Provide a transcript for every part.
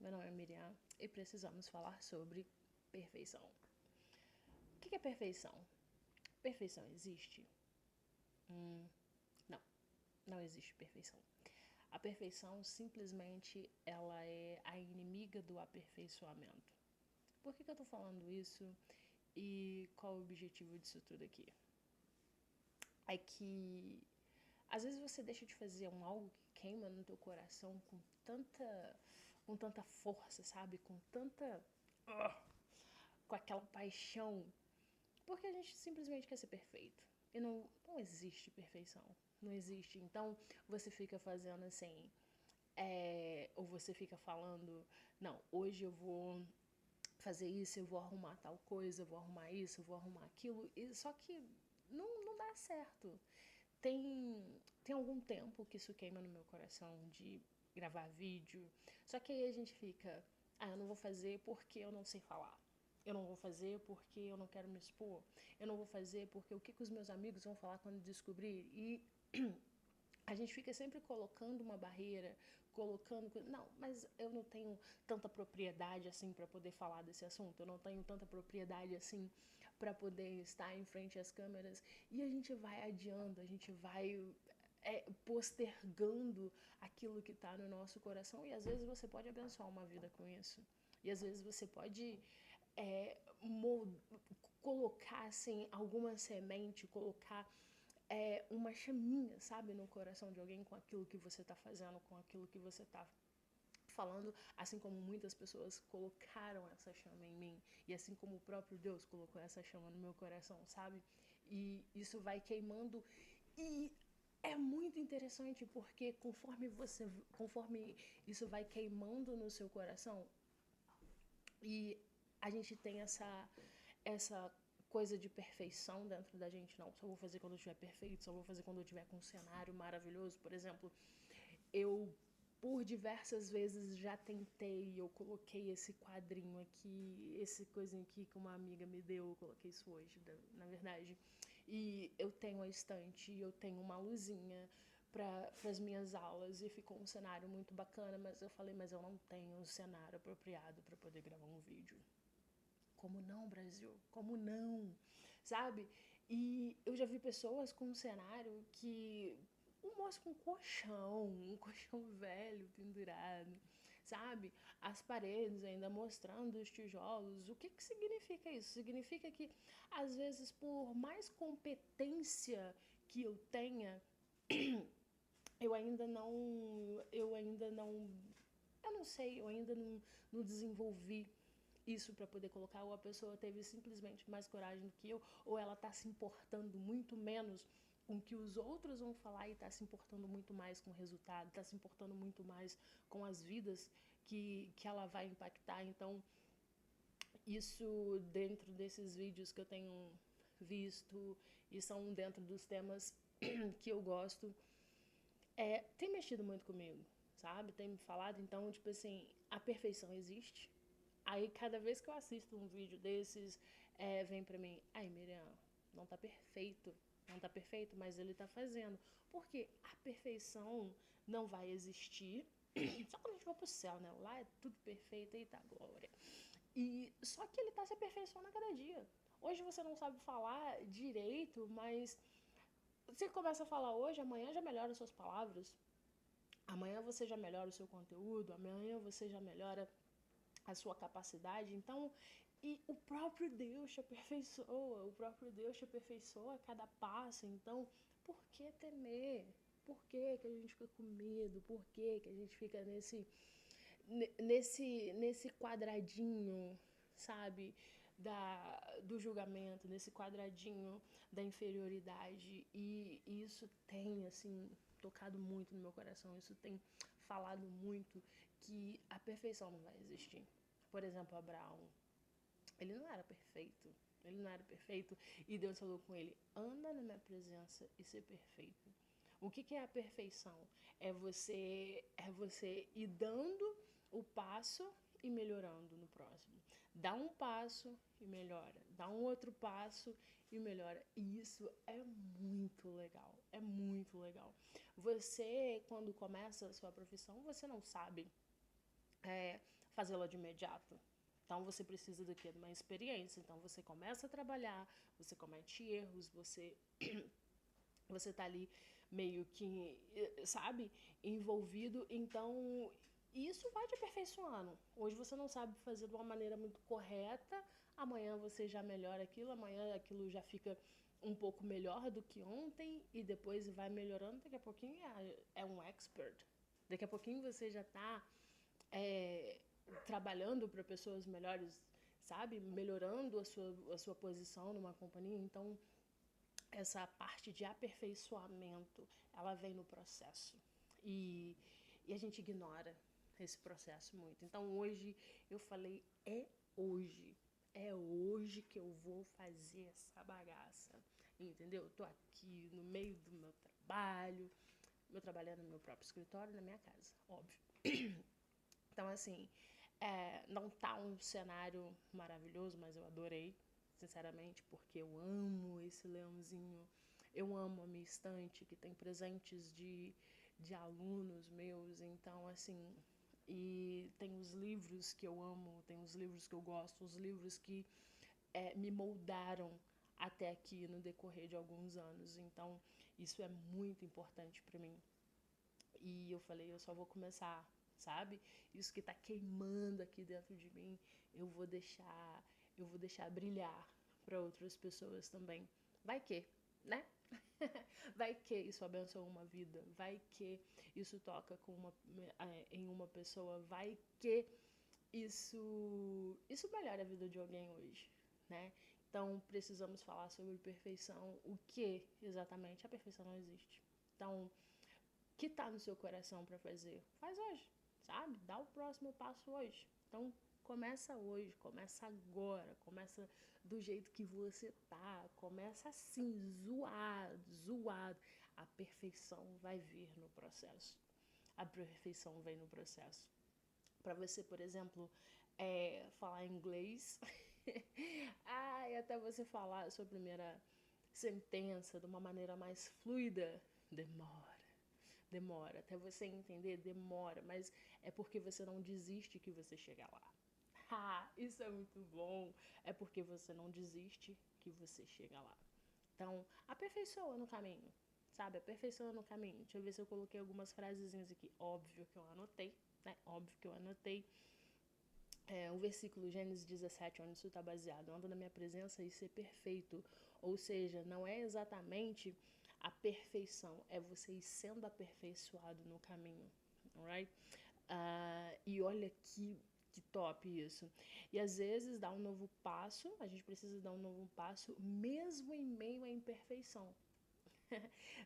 meu nome é Miriam e precisamos falar sobre perfeição. O que é perfeição? Perfeição existe? Não, não existe perfeição. A perfeição simplesmente ela é a inimiga do aperfeiçoamento. Por que eu tô falando isso e qual o objetivo disso tudo aqui? É que às vezes você deixa de fazer algo que queima no teu coração com tanta força, sabe? Com aquela paixão, porque a gente simplesmente quer ser perfeito. E não existe perfeição. Não existe. Então você fica fazendo assim, ou você fica falando, não, hoje eu vou fazer isso, eu vou arrumar tal coisa, eu vou arrumar isso, eu vou arrumar aquilo. Só que não dá certo. Tem algum tempo que isso queima no meu coração de gravar vídeo. Só que aí a gente fica, eu não vou fazer porque eu não sei falar. Eu não vou fazer porque eu não quero me expor. Eu não vou fazer porque o que os meus amigos vão falar quando descobrir. E a gente fica sempre colocando uma barreira, colocando. Não, mas eu não tenho tanta propriedade assim para poder falar desse assunto, eu não tenho tanta propriedade assim para poder estar em frente às câmeras. E a gente vai adiando, a gente vai postergando aquilo que está no nosso coração. E às vezes você pode abençoar uma vida com isso. E às vezes você pode é, colocar assim, alguma semente, colocar uma chaminha, sabe, no coração de alguém com aquilo que você está fazendo, com aquilo que você está falando, assim como muitas pessoas colocaram essa chama em mim, e assim como o próprio Deus colocou essa chama no meu coração, sabe? E isso vai queimando e é muito interessante porque conforme isso vai queimando no seu coração, e a gente tem essa coisa de perfeição dentro da gente. Não, só vou fazer quando eu estiver perfeito, só vou fazer quando eu estiver com um cenário maravilhoso. Por exemplo, eu por diversas vezes já tentei, eu coloquei esse quadrinho aqui, esse coisinho aqui que uma amiga me deu, eu coloquei isso hoje, na verdade. E eu tenho a estante, eu tenho uma luzinha para as minhas aulas e ficou um cenário muito bacana, mas eu falei, mas eu não tenho um cenário apropriado para poder gravar um vídeo. Como não, Brasil? Como não? Sabe? E eu já vi pessoas com um cenário que um moço com um colchão velho pendurado, sabe? As paredes ainda mostrando os tijolos. O que que significa isso? Significa que, às vezes, por mais competência que eu tenha, eu não sei, eu ainda não desenvolvi isso para poder colocar, ou a pessoa teve simplesmente mais coragem do que eu, ou ela tá se importando muito menos com o que os outros vão falar e tá se importando muito mais com o resultado, tá se importando muito mais com as vidas que ela vai impactar. Então, isso dentro desses vídeos que eu tenho visto e são dentro dos temas que eu gosto, tem mexido muito comigo, sabe? Tem me falado, então, tipo assim, a perfeição existe. Aí, cada vez que eu assisto um vídeo desses, vem pra mim, ai, Miriam, não tá perfeito. Não tá perfeito, mas ele tá fazendo. Porque a perfeição não vai existir. Só quando a gente for pro céu, né? Lá é tudo perfeito, eita glória. E só que ele tá se aperfeiçoando a cada dia. Hoje você não sabe falar direito, mas você começa a falar hoje, amanhã já melhora as suas palavras, amanhã você já melhora o seu conteúdo, amanhã você já melhora a sua capacidade. Então, e o próprio Deus te aperfeiçoa, o próprio Deus te aperfeiçoa a cada passo. Então, por que temer? Por que a gente fica com medo? Por que a gente fica nesse quadradinho, sabe, do julgamento, nesse quadradinho da inferioridade? E isso tem, assim, tocado muito no meu coração, isso tem falado muito que a perfeição não vai existir. Por exemplo, Abraão, ele não era perfeito. Ele não era perfeito. E Deus falou com ele: anda na minha presença e ser perfeito. O que é a perfeição? É você ir dando o passo e melhorando no próximo. Dá um passo e melhora. Dá um outro passo e melhora. E isso é muito legal. É muito legal. Você, quando começa a sua profissão, você não sabe fazê-la de imediato. Então você precisa do quê? De uma experiência. Então você começa a trabalhar, você comete erros, você tá ali meio que, sabe, envolvido. Então isso vai te aperfeiçoando. Hoje você não sabe fazer de uma maneira muito correta, amanhã você já melhora aquilo, amanhã aquilo já fica um pouco melhor do que ontem e depois vai melhorando. Daqui a pouquinho é um expert. Daqui a pouquinho você já tá trabalhando para pessoas melhores, sabe? Melhorando a sua posição numa companhia. Então, essa parte de aperfeiçoamento, ela vem no processo. E a gente ignora esse processo muito. Então, hoje, eu falei, hoje. É hoje que eu vou fazer essa bagaça. Entendeu? Eu tô aqui no meio do meu trabalho. Meu trabalho é no meu próprio escritório, na minha casa, óbvio. Então, assim, não tá um cenário maravilhoso, mas eu adorei, sinceramente, porque eu amo esse leãozinho. Eu amo a minha estante, que tem presentes de alunos meus. Então, assim, e tem os livros que eu amo, tem os livros que eu gosto, os livros que me moldaram até aqui no decorrer de alguns anos. Então, isso é muito importante para mim. E eu falei, eu só vou começar, sabe? Isso que tá queimando aqui dentro de mim, eu vou deixar brilhar para outras pessoas também. Vai que, né? Vai que isso abençoa uma vida, vai que isso toca em uma pessoa, vai que isso melhora a vida de alguém hoje, né? Então, precisamos falar sobre perfeição. O que exatamente? A perfeição não existe. Então, o que tá no seu coração para fazer? Faz hoje, sabe? Dá o próximo passo hoje. Então, começa hoje, começa agora, começa do jeito que você tá, começa assim, zoado. A perfeição vai vir no processo. A perfeição vem no processo. Para você, por exemplo, falar inglês, e até você falar a sua primeira sentença de uma maneira mais fluida, demora. Até você entender, demora. Mas é porque você não desiste que você chega lá. Isso é muito bom. É porque você não desiste que você chega lá. Então, aperfeiçoa no caminho, sabe? Aperfeiçoa no caminho. Deixa eu ver se eu coloquei algumas frasezinhas aqui. Óbvio que eu anotei, né? Óbvio que eu anotei. O versículo Gênesis 17, onde isso está baseado. Anda na minha presença e ser perfeito. Ou seja, não é exatamente a perfeição, é você ir sendo aperfeiçoado no caminho. Alright? E olha que top isso. E às vezes dar um novo passo, a gente precisa dar um novo passo, mesmo em meio à imperfeição.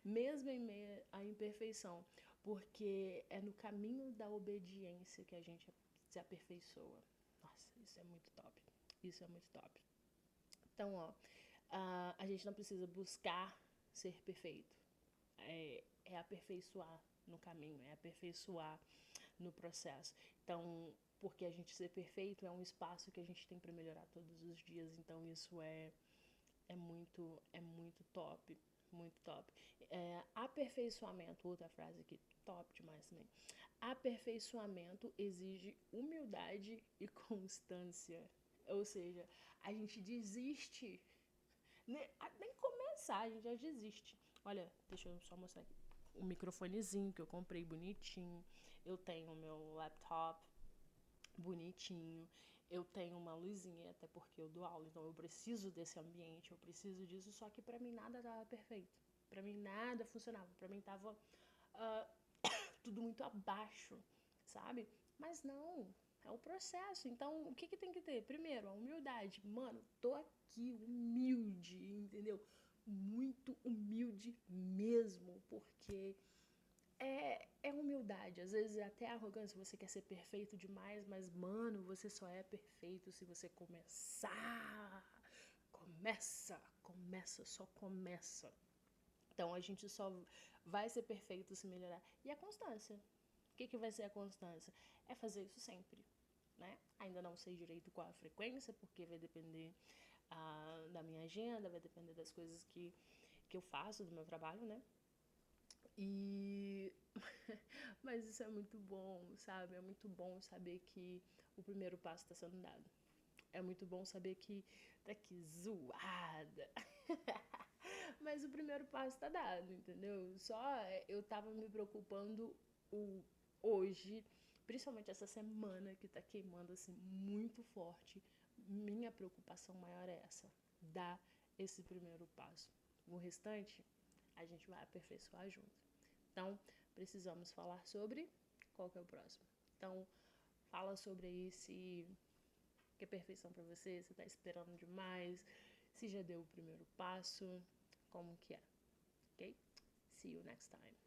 Mesmo em meio à imperfeição. Porque é no caminho da obediência que a gente se aperfeiçoa. Nossa, isso é muito top. Isso é muito top. Então, a gente não precisa buscar ser perfeito. É aperfeiçoar no caminho, é aperfeiçoar no processo. Então, porque a gente ser perfeito é um espaço que a gente tem para melhorar todos os dias. Então, isso é muito top. Muito top. Aperfeiçoamento, outra frase aqui, top demais também. Aperfeiçoamento exige humildade e constância. Ou seja, a gente desiste, nem começar, a gente já desiste. Olha, deixa eu só mostrar aqui. Um microfonezinho que eu comprei bonitinho. Eu tenho o meu laptop bonitinho. Eu tenho uma luzinha, até porque eu dou aula, então eu preciso desse ambiente, eu preciso disso, só que pra mim nada tava perfeito. Pra mim nada funcionava, pra mim tava tudo muito abaixo, sabe? Mas não, é o processo. Então, o que tem que ter? Primeiro, a humildade. Mano, tô aqui humilde, entendeu? Muito humilde mesmo, porque é humildade. Às vezes é até arrogância, você quer ser perfeito demais, mas, mano, você só é perfeito se você começar. Só começa. Então a gente só vai ser perfeito se melhorar. E a constância. O que vai ser a constância? É fazer isso sempre, né? Ainda não sei direito qual a frequência, porque vai depender da minha agenda, vai depender das coisas que eu faço, do meu trabalho, né? E mas isso é muito bom, sabe? É muito bom saber que o primeiro passo está sendo dado. É muito bom saber que tá aqui zoada. Mas o primeiro passo tá dado, entendeu? Só eu tava me preocupando hoje, principalmente essa semana que tá queimando assim muito forte. Minha preocupação maior é essa, dar esse primeiro passo. O restante a gente vai aperfeiçoar junto. Então, precisamos falar sobre qual que é o próximo. Então, fala sobre aí se que é perfeição para você, se tá esperando demais, se já deu o primeiro passo, como que é, ok? See you next time.